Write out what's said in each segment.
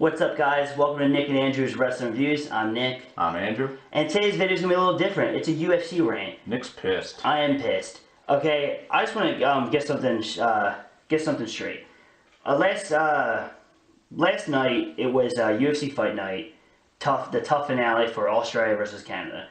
What's up, guys? Welcome to Nick and Andrew's Wrestling Reviews. I'm Nick. I'm Andrew. And today's video is going to be a little different. It's a UFC rant. Nick's pissed. I am pissed. Okay, I just want to get something straight. Last night, it was UFC Fight Night. The tough finale for Australia versus Canada.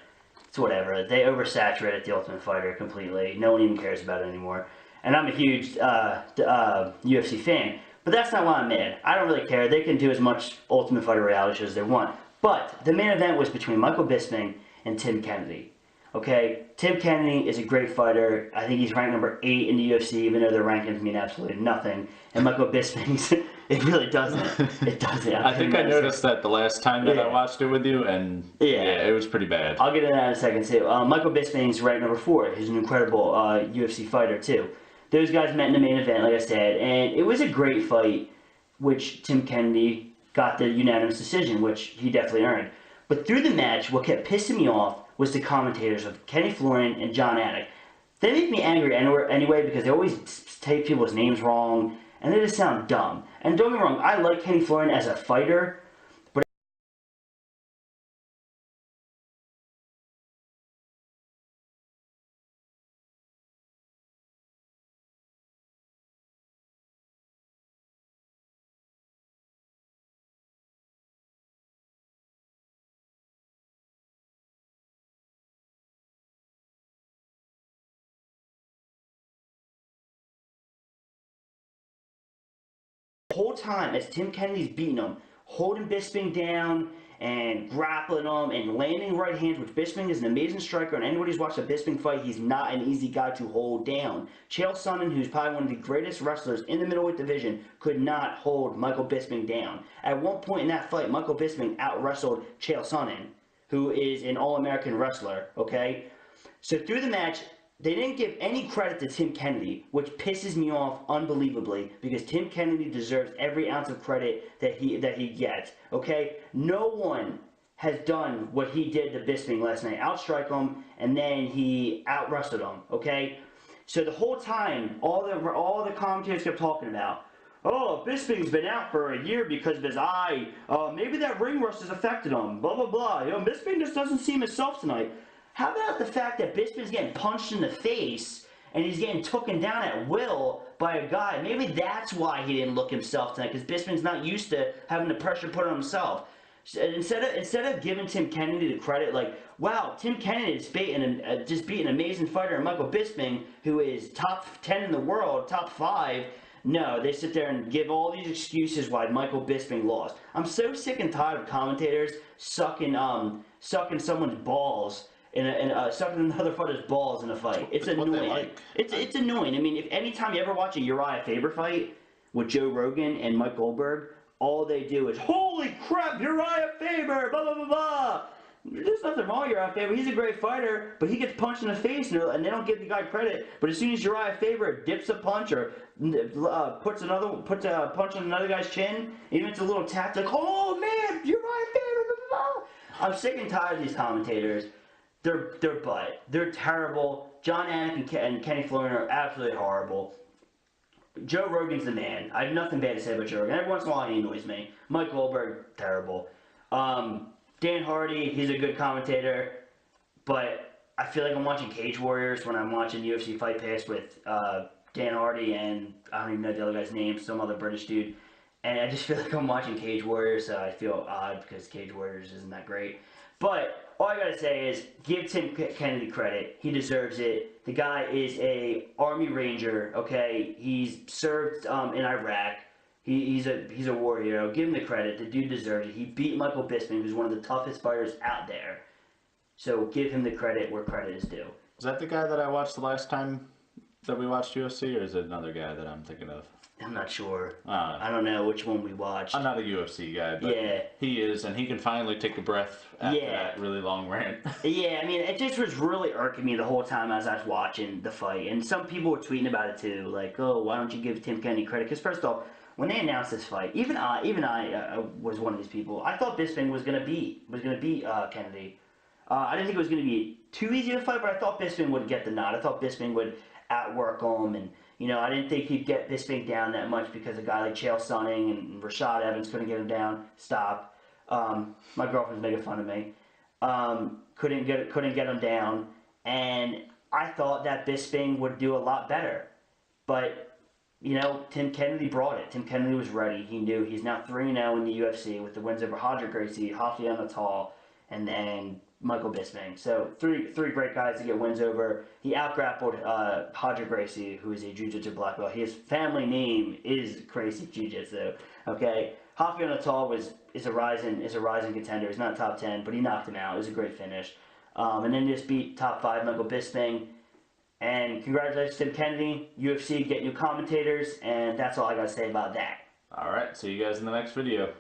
It's whatever. They oversaturated The Ultimate Fighter completely. No one even cares about it anymore. And I'm a huge UFC fan. But that's not why I'm mad. I don't really care. They can do as much Ultimate Fighter reality shows as they want. But the main event was between Michael Bisping and Tim Kennedy. Okay? Tim Kennedy is a great fighter. I think he's ranked number 8 in the UFC, even though their rankings mean absolutely nothing. And Michael Bisping's, it really doesn't. It doesn't. I think I noticed that the last time that I watched it with you, and yeah, it was pretty bad. I'll get into that in a second, too. Michael Bisping's ranked number 4. He's an incredible UFC fighter, too. Those guys met in the main event, like I said, and it was a great fight, which Tim Kennedy got the unanimous decision, which he definitely earned. But through the match, what kept pissing me off was the commentators of Kenny Florian and John Anik. They make me angry anyway because they always take people's names wrong, and they just sound dumb. And don't get me wrong, I like Kenny Florian as a fighter, but the whole time as Tim Kennedy's beating him, holding Bisping down and grappling him and landing right hands, which Bisping is an amazing striker, and anybody who's watched a Bisping fight, he's not an easy guy to hold down. Chael Sonnen, who's probably one of the greatest wrestlers in the middleweight division, could not hold Michael Bisping down. At one point in that fight, Michael Bisping out-wrestled Chael Sonnen, who is an All-American wrestler, okay? So through the match, they didn't give any credit to Tim Kennedy, which pisses me off unbelievably because Tim Kennedy deserves every ounce of credit that he gets. Okay, no one has done what he did to Bisping last night. Outstrike him, and then he out-wrestled him. Okay, so the whole time, all the commentators kept talking about, oh, Bisping's been out for a year because of his eye. Maybe that ring rust has affected him. Blah blah blah. You know, Bisping just doesn't seem himself tonight. How about the fact that Bisping's getting punched in the face and he's getting taken down at will by a guy? Maybe that's why he didn't look himself tonight, because Bisping's not used to having the pressure put on himself. Instead of giving Tim Kennedy the credit, like, wow, Tim Kennedy is just beating an amazing fighter, and Michael Bisping, who is top 10 in the world, top 5, no, they sit there and give all these excuses why Michael Bisping lost. I'm so sick and tired of commentators sucking someone's balls sucking another fighter's balls in a fight. It's annoying. Like. It's annoying. I mean, if anytime you ever watch a Uriah Faber fight with Joe Rogan and Mike Goldberg, all they do is, holy crap, Uriah Faber, blah, blah, blah, blah. There's nothing wrong with Uriah Faber. He's a great fighter, but he gets punched in the face, and they don't give the guy credit. But as soon as Uriah Faber dips a punch or puts a punch on another guy's chin, even if it's a little tap, like, oh, man, Uriah Faber, blah, blah, blah. I'm sick and tired of these commentators. They're They're terrible. John Anik and Kenny Florian are absolutely horrible. Joe Rogan's the man. I have nothing bad to say about Joe Rogan. Every once in a while he annoys me. Mike Goldberg, terrible. Dan Hardy, he's a good commentator, but I feel like I'm watching Cage Warriors when I'm watching UFC Fight Pass with Dan Hardy and I don't even know the other guy's name, some other British dude. And I just feel like I'm watching Cage Warriors, so I feel odd because Cage Warriors isn't that great. But all I gotta say is, give Tim Kennedy credit. He deserves it. The guy is a Army Ranger, okay? He's served in Iraq. He's a war hero. Give him the credit. The dude deserves it. He beat Michael Bisping, who's one of the toughest fighters out there. So give him the credit where credit is due. Is that the guy that I watched the last time that we watched UFC, or is it another guy that I'm thinking of? I'm not sure. I don't know which one we watched. I'm not a UFC guy, but yeah, he is, and he can finally take a breath after that really long rant. Yeah, I mean, it just was really irking me the whole time as I was watching the fight. And some people were tweeting about it too, like, oh, why don't you give Tim Kennedy credit? Because first off, when they announced this fight, even I was one of these people. I thought Bisping was gonna beat Kennedy. I didn't think it was gonna be too easy to fight, but I thought Bisping would get the nod. I thought Bisping would outwork him. And, you know, I didn't think he'd get Bisping down that much because a guy like Chael Sonnen and Rashad Evans couldn't get him down. Stop. My girlfriend's making fun of me. Couldn't get him down. And I thought that Bisping would do a lot better. But, you know, Tim Kennedy brought it. Tim Kennedy was ready. He knew. He's now 3-0 in the UFC with the wins over Roger Gracie, Rafael Natal, and Michael Bisping. So three great guys to get wins over. He out-grappled Roger Gracie, who is a jiu-jitsu black belt. His family name is Gracie Jiu-Jitsu. Okay, Rafael Natal is a rising contender. He's not top 10, but he knocked him out. It was a great finish. And then just beat top 5 Michael Bisping. And congratulations to Tim Kennedy. UFC, get new commentators, and that's all I got to say about that. All right, see you guys in the next video.